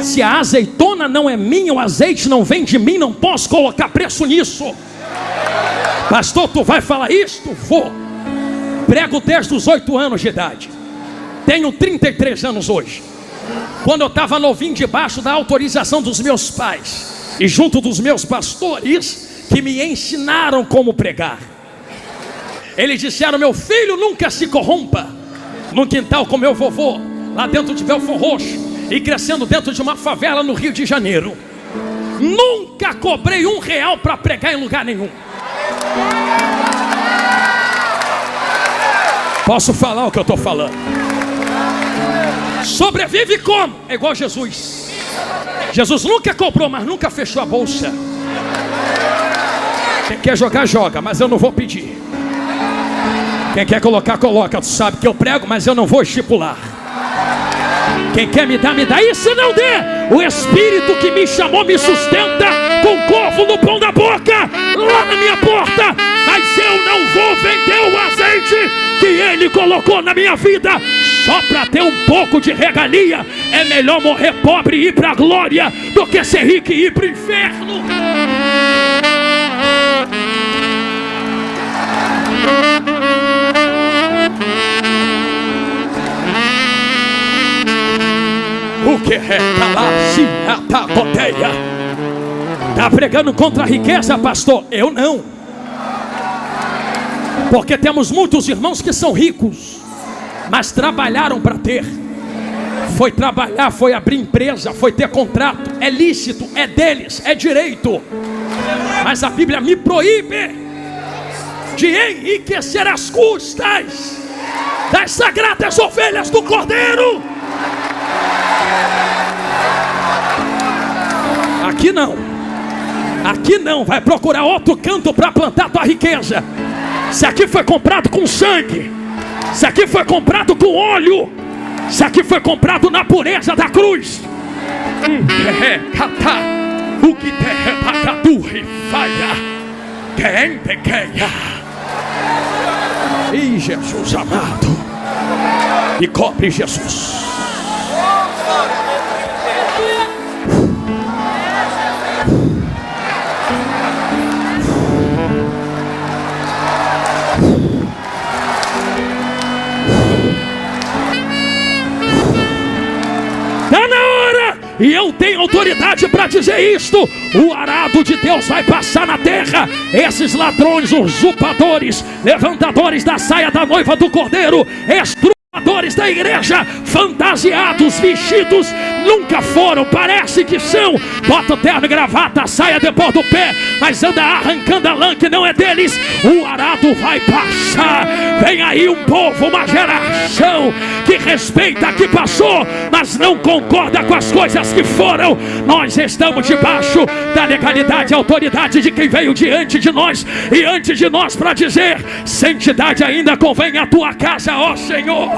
Se a azeitona não é minha, o azeite não vem de mim, não posso colocar preço nisso. Pastor, tu vai falar isto? Vou. Prego desde os 8 anos de idade. Tenho 33 anos hoje. Quando eu estava novinho, debaixo da autorização dos meus pais e junto dos meus pastores, que me ensinaram como pregar, eles disseram: meu filho, nunca se corrompa. No quintal com meu vovô, lá dentro de Belfor Roxo, e crescendo dentro de uma favela no Rio de Janeiro, nunca cobrei R$1 para pregar em lugar nenhum. Posso falar o que eu estou falando? Sobrevive como? É igual Jesus. Jesus nunca cobrou, mas nunca fechou a bolsa. Quem quer jogar, joga, mas eu não vou pedir. Quem quer colocar, coloca. Tu sabe que eu prego, mas eu não vou estipular. Quem quer me dar, me dá. E se não der, o Espírito que me chamou me sustenta com couve no pão da boca, lá na minha porta, mas eu não vou vender o azeite que Ele colocou na minha vida só para ter um pouco de regalia. É melhor morrer pobre e ir para a glória do que ser rico e ir para o inferno. O que é calar-se a tacoteia? Está pregando contra a riqueza, pastor? Eu não. Porque temos muitos irmãos que são ricos, mas trabalharam para ter. Foi trabalhar, foi abrir empresa, foi ter contrato. É lícito, é deles, é direito. Mas a Bíblia me proíbe de enriquecer às custas das sagradas ovelhas do Cordeiro. Aqui não. Aqui não. Vai procurar outro canto para plantar tua riqueza. Se aqui foi comprado com sangue, se aqui foi comprado com óleo, se aqui foi comprado na pureza da cruz. O que e Jesus amado, e cobre Jesus. E eu tenho autoridade para dizer isto: o arado de Deus vai passar na terra. Esses ladrões, usurpadores, levantadores da saia da noiva do Cordeiro, estrupadores da igreja, fantasiados, vestidos, nunca foram, parece que são. Bota o terno e gravata, a saia depois do pé, mas anda arrancando a lã que não é deles. O arado vai passar. Vem aí um povo, uma geração que respeita, que passou, mas não concorda com as coisas que foram. Nós estamos debaixo da legalidade e autoridade de quem veio diante de nós e antes de nós para dizer: santidade ainda convém à tua casa, ó Senhor.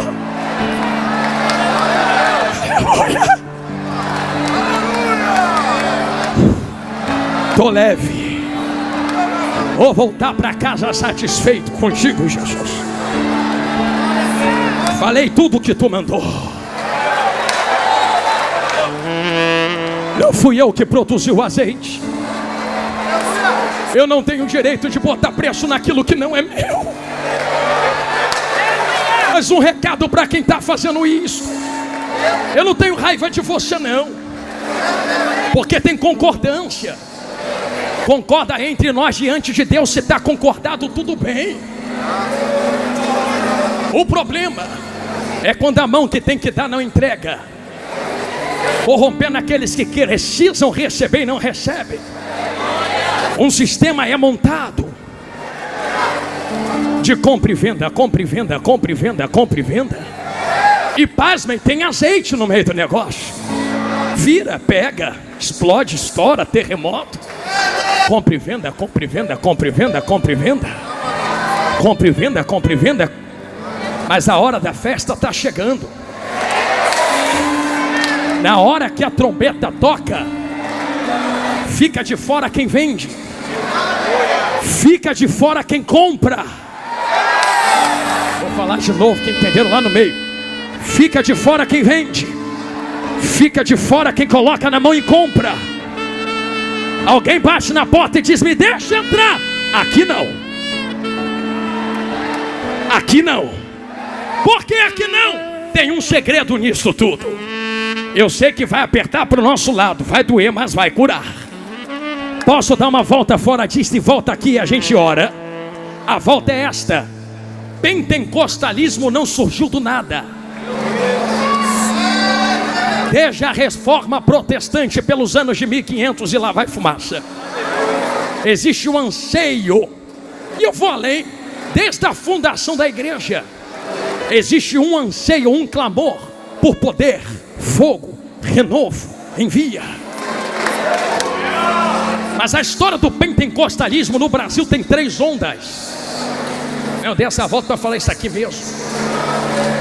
Tô leve. Vou voltar para casa satisfeito contigo, Jesus. Falei tudo o que tu mandou. Não fui eu que produzi o azeite. Eu não tenho direito de botar preço naquilo que não é meu. Mas um recado para quem está fazendo isso: eu não tenho raiva de você não, porque tem concordância. Concorda entre nós diante de Deus. Se está concordado, tudo bem. O problema é quando a mão que tem que dar não entrega, corrompendo aqueles que precisam receber e não recebem. Um sistema é montado de compra e venda, compra e venda, compra e venda, compra e venda. E pasmem, tem azeite no meio do negócio. Vira, pega, explode, estoura, terremoto. Compra e venda, compra e venda, compra e venda, compra e venda. Compra e venda, compra e venda. Mas a hora da festa está chegando. Na hora que a trombeta toca, fica de fora quem vende, fica de fora quem compra. Vou falar de novo, que entenderam lá no meio. Fica de fora quem vende, fica de fora quem coloca na mão e compra. Alguém bate na porta e diz: me deixa entrar. Aqui não. Aqui não. Por que aqui não? Tem um segredo nisso tudo. Eu sei que vai apertar para o nosso lado, vai doer, mas vai curar. Posso dar uma volta fora disso e volta aqui e a gente ora? A volta é esta: pentecostalismo não surgiu do nada. Desde a reforma protestante pelos anos de 1500 e lá vai fumaça. Existe um anseio, e eu vou além, desde a fundação da igreja. Existe um anseio, um clamor por poder, fogo, renovo, envia. Mas a história do pentecostalismo no Brasil tem 3 ondas. Eu dei essa volta para falar isso aqui mesmo.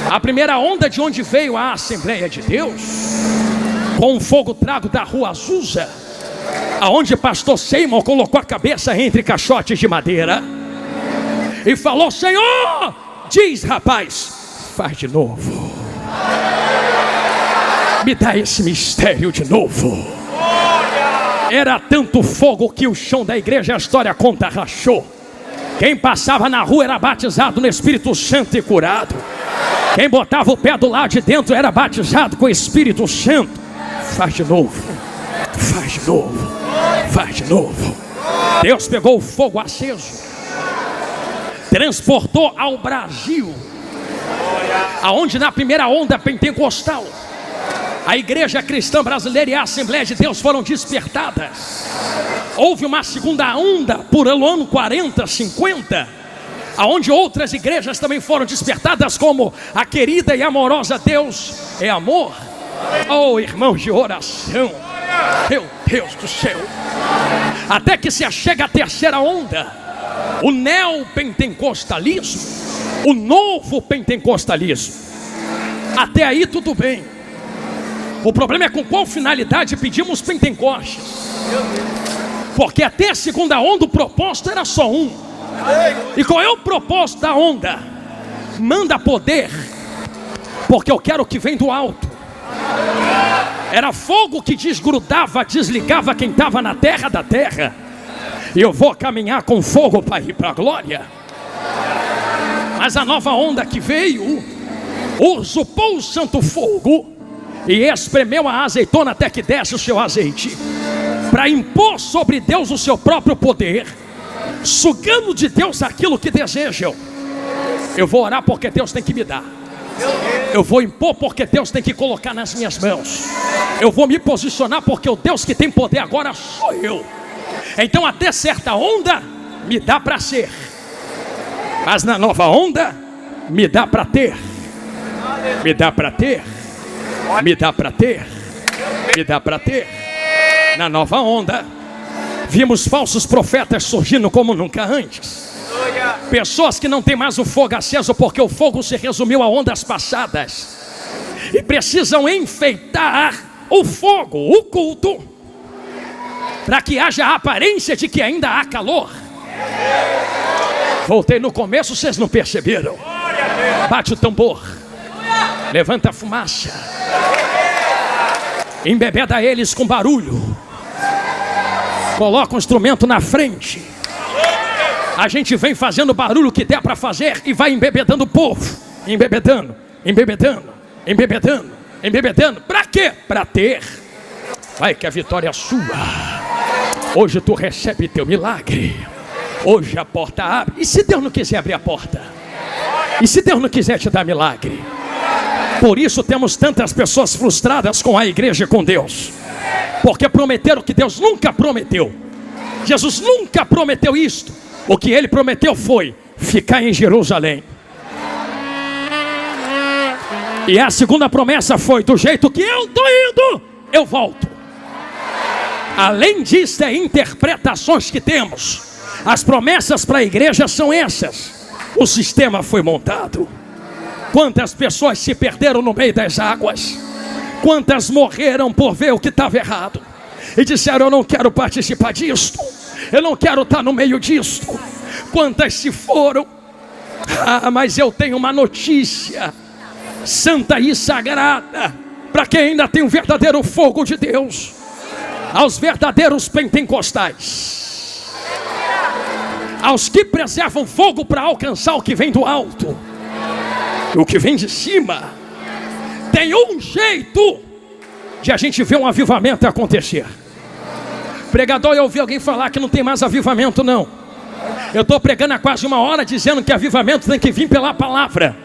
A primeira onda, de onde veio a Assembleia de Deus, com o fogo trago da rua Azusa, aonde pastor Seymour colocou a cabeça entre caixotes de madeira e falou: Senhor, diz rapaz, faz de novo, me dá esse mistério de novo. Era tanto fogo que o chão da igreja, a história conta, rachou. Quem passava na rua era batizado no Espírito Santo e curado. Quem botava o pé do lado de dentro era batizado com o Espírito Santo. Faz de novo, faz de novo, faz de novo. Deus pegou o fogo aceso, transportou ao Brasil, aonde na primeira onda pentecostal a igreja cristã brasileira e a Assembleia de Deus foram despertadas. Houve uma segunda onda por ano 40, 50, aonde outras igrejas também foram despertadas, como a querida e amorosa Deus é Amor. Oh, irmãos de oração, meu Deus do céu. Até que se achega a terceira onda, o neopentecostalismo, o novo pentecostalismo. Até aí tudo bem. O problema é com qual finalidade pedimos Pentecostes. Porque até a segunda onda o propósito era só um. E qual é o propósito da onda? Manda poder, porque eu quero o que vem do alto. Era fogo que desgrudava, desligava quem estava na terra da terra. E eu vou caminhar com fogo para ir para a glória. Mas a nova onda que veio usurpou o santo fogo e espremeu a azeitona até que desce o seu azeite, para impor sobre Deus o seu próprio poder, sugando de Deus aquilo que desejam. Eu vou orar porque Deus tem que me dar. Eu vou impor porque Deus tem que colocar nas minhas mãos. Eu vou me posicionar porque o Deus que tem poder agora sou eu. Então até certa onda me dá para ser, mas na nova onda me dá para ter. Me dá para ter. Me dá para ter. Me dá para ter. Na nova onda vimos falsos profetas surgindo como nunca antes. Pessoas que não têm mais o fogo aceso porque o fogo se resumiu a ondas passadas e precisam enfeitar o fogo, o culto, para que haja a aparência de que ainda há calor. Voltei no começo, vocês não perceberam? Bate o tambor, levanta a fumaça, embebeda eles com barulho, coloca um instrumento na frente. A gente vem fazendo o barulho que der para fazer e vai embebedando o povo, embebedando, embebedando, embebedando, embebedando. Para quê? Para ter. Vai que a vitória é sua. Hoje tu recebe teu milagre. Hoje a porta abre. E se Deus não quiser abrir a porta? E se Deus não quiser te dar milagre? Por isso temos tantas pessoas frustradas com a igreja e com Deus, porque prometeram que Deus nunca prometeu. Jesus nunca prometeu isto. O que ele prometeu foi ficar em Jerusalém. E a segunda promessa foi: do jeito que eu estou indo, eu volto. Além disso, é interpretações que temos. As promessas para a igreja são essas. O sistema foi montado. Quantas pessoas se perderam no meio das águas? Quantas morreram por ver o que estava errado e disseram: eu não quero participar disto, eu não quero estar no meio disto. Quantas se foram? Mas eu tenho uma notícia santa e sagrada para quem ainda tem o verdadeiro fogo de Deus, aos verdadeiros pentecostais, aos que preservam fogo para alcançar o que vem do alto, o que vem de cima. Tem um jeito de a gente ver um avivamento acontecer. Pregador, eu ouvi alguém falar que não tem mais avivamento. Não, eu estou pregando há quase uma hora dizendo que avivamento tem que vir pela palavra.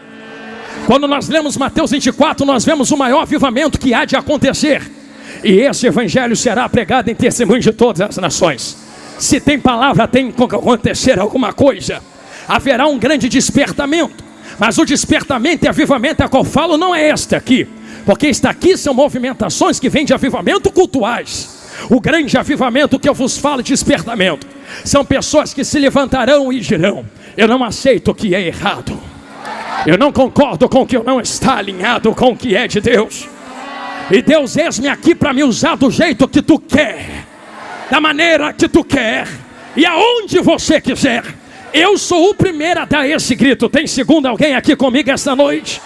Quando nós lemos Mateus 24, nós vemos o maior avivamento que há de acontecer, e esse evangelho será pregado em testemunho de todas as nações. Se tem palavra, tem que acontecer alguma coisa. Haverá um grande despertamento. Mas o despertamento e avivamento a qual falo não é este aqui, porque este aqui são movimentações que vêm de avivamento cultuais. O grande avivamento que eu vos falo, despertamento, são pessoas que se levantarão e dirão: eu não aceito o que é errado, eu não concordo com o que não está alinhado com o que é de Deus, e Deus, eis-me aqui para me usar do jeito que tu quer. da maneira que tu quer e aonde você quiser. Eu sou o primeiro a dar esse grito. Tem segundo alguém aqui comigo esta noite?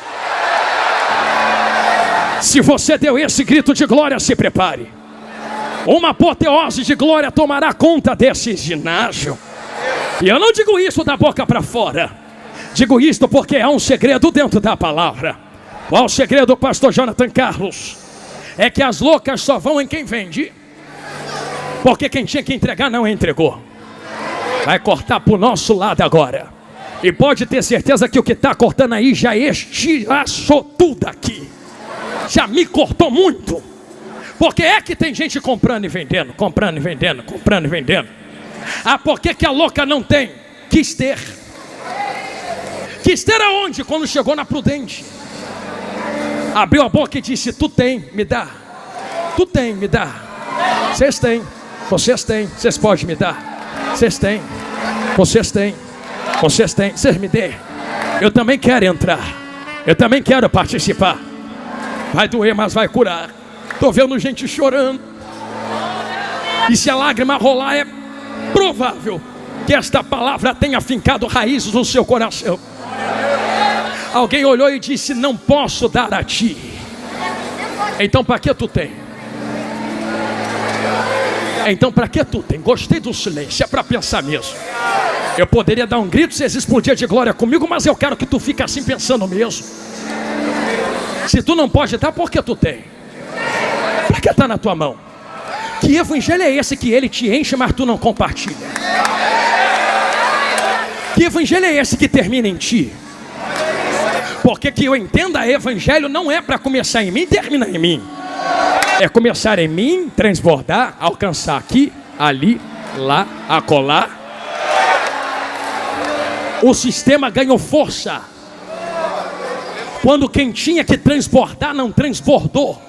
Se você deu esse grito de glória, se prepare. Uma apoteose de glória tomará conta desse ginásio. E eu não digo isso da boca para fora. Digo isto porque há um segredo dentro da palavra. Qual o segredo, pastor Jonathan Carlos? É que as loucas só vão em quem vende, porque quem tinha que entregar não entregou. Vai cortar pro nosso lado agora. E pode ter certeza que o que está cortando aí já estilhaçou tudo aqui. Já me cortou muito. Porque é que tem gente comprando e vendendo, comprando e vendendo, comprando e vendendo. Ah, por que a louca não tem? Quis ter. Quis ter aonde? Quando chegou na Prudente. Abriu a boca e disse: tu tem, me dá. Tu tem, me dá. Vocês têm, vocês podem me dar. Vocês têm, vocês têm, vocês me dêem. Eu também quero entrar. Eu também quero participar. Vai doer, mas vai curar. Estou vendo gente chorando. E se a lágrima rolar, é provável que esta palavra tenha fincado raízes no seu coração. Alguém olhou e disse: não posso dar a ti. Então para que tu tem? Então para que tu tem? Gostei do silêncio, é para pensar mesmo. Eu poderia dar um grito, vocês explodiam de glória comigo, mas eu quero que tu fique assim pensando mesmo. Se tu não pode dar, por que tu tem? Para que está na tua mão? Que evangelho é esse que ele te enche, mas tu não compartilha? Que evangelho é esse que termina em ti? Porque que eu entenda, evangelho não é para começar em mim e terminar em mim. É começar em mim, transbordar, alcançar aqui, ali, lá, acolá. O sistema ganhou força quando quem tinha que transbordar não transbordou.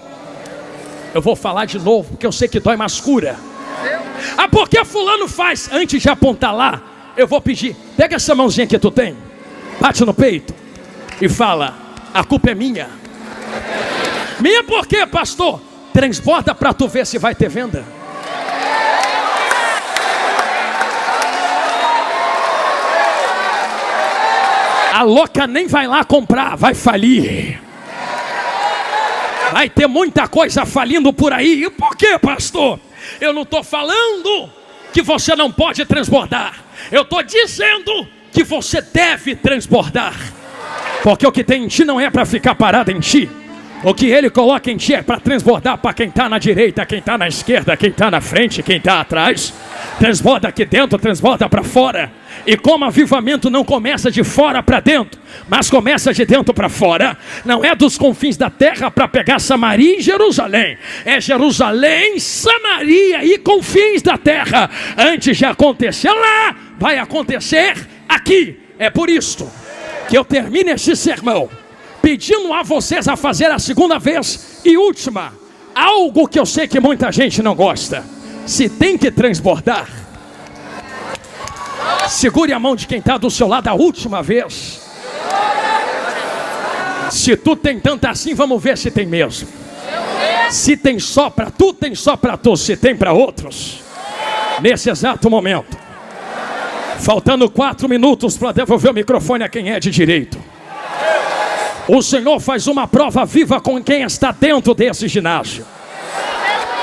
Eu vou falar de novo, porque eu sei que dói, mas cura. Ah, porque fulano faz? Antes de apontar lá, eu vou pedir: pega essa mãozinha que tu tem, bate no peito e fala: a culpa é minha. Minha por quê, pastor? Transborda para tu ver se vai ter venda. A louca nem vai lá comprar, vai falir. Vai ter muita coisa falindo por aí. E por quê, pastor? Eu não estou falando que você não pode transbordar. Eu estou dizendo que você deve transbordar. Porque o que tem em ti não é para ficar parado em ti. O que ele coloca em ti é para transbordar para quem está na direita, quem está na esquerda, quem está na frente, quem está atrás. Transborda aqui dentro, transborda para fora. E como avivamento não começa de fora para dentro, mas começa de dentro para fora, não é dos confins da terra para pegar Samaria e Jerusalém. É Jerusalém, Samaria e confins da terra. Antes de acontecer lá, vai acontecer aqui. É por isto que eu termino esse sermão pedindo a vocês a fazer a segunda vez e última, algo que eu sei que muita gente não gosta. Se tem que transbordar, segure a mão de quem está do seu lado a última vez. Se tu tem tanto assim, vamos ver se tem mesmo. Se tem só para tu, tem só para tu. Se tem para outros, nesse exato momento, faltando 4 minutos para devolver o microfone a quem é de direito, o Senhor faz uma prova viva com quem está dentro desse ginásio.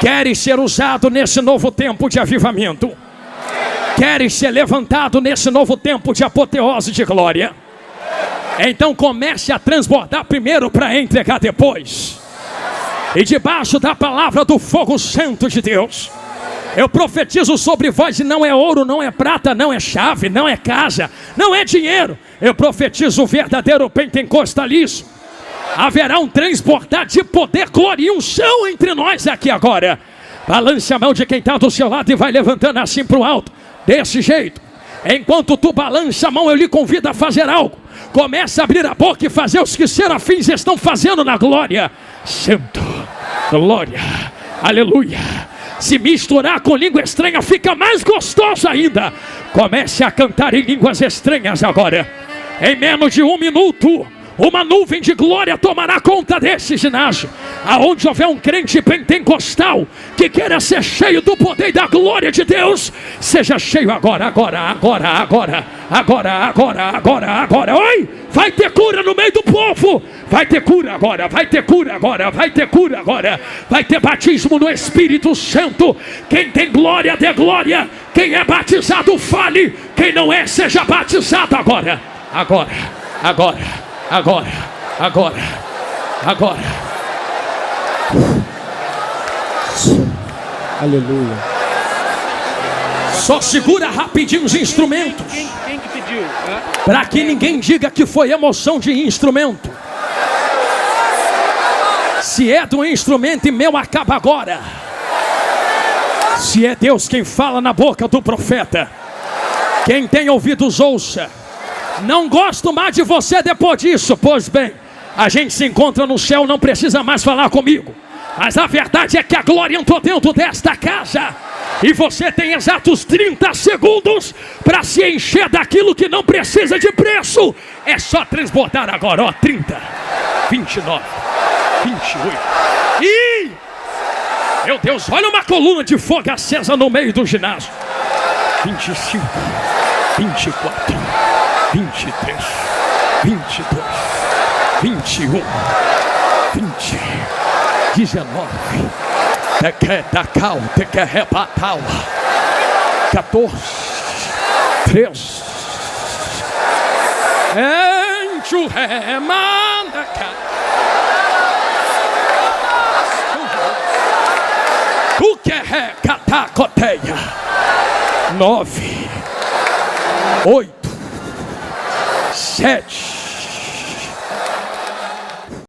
Queres ser usado nesse novo tempo de avivamento? Queres ser levantado nesse novo tempo de apoteose de glória? Então comece a transbordar primeiro para entregar depois. E debaixo da palavra do fogo santo de Deus, eu profetizo sobre vós, e não é ouro, não é prata, não é chave, não é casa, não é dinheiro. Eu profetizo o verdadeiro pentecostalismo. Haverá um transbordar de poder, glória e unção entre nós aqui agora. Balance a mão de quem está do seu lado e vai levantando assim para o alto, desse jeito. Enquanto tu balança a mão, eu lhe convido a fazer algo. Começa a abrir a boca e fazer os que serafins estão fazendo na glória. Santo, glória, aleluia. Se misturar com língua estranha fica mais gostoso ainda. Comece a cantar em línguas estranhas agora. Em menos de 1 minuto, uma nuvem de glória tomará conta desse ginásio. Aonde houver um crente pentecostal que queira ser cheio do poder e da glória de Deus, seja cheio agora. Oi! Vai ter cura no meio do povo. Vai ter cura agora. Vai ter batismo no Espírito Santo. Quem tem glória, dê glória. Quem é batizado, fale. Quem não é, seja batizado agora. Agora. Aleluia. Só segura rapidinho os instrumentos, para que ninguém diga que foi emoção de instrumento. Se é do instrumento, e meu acaba agora. Se é Deus quem fala na boca do profeta, quem tem ouvidos ouça. Não gosto mais de você depois disso. Pois bem, a gente se encontra no céu, não precisa mais falar comigo. Mas a verdade é que a glória entrou dentro desta casa. E você tem exatos 30 segundos para se encher daquilo que não precisa de preço. É só transbordar agora, ó. 30, 29, 28. Ih! Meu Deus, olha uma coluna de fogo acesa no meio do ginásio. 25, 24, 23, 22, 21, 20, 19. Te rebatal. 14, 13. Encho remanda. O que é catacoteia? 9, 8, 7.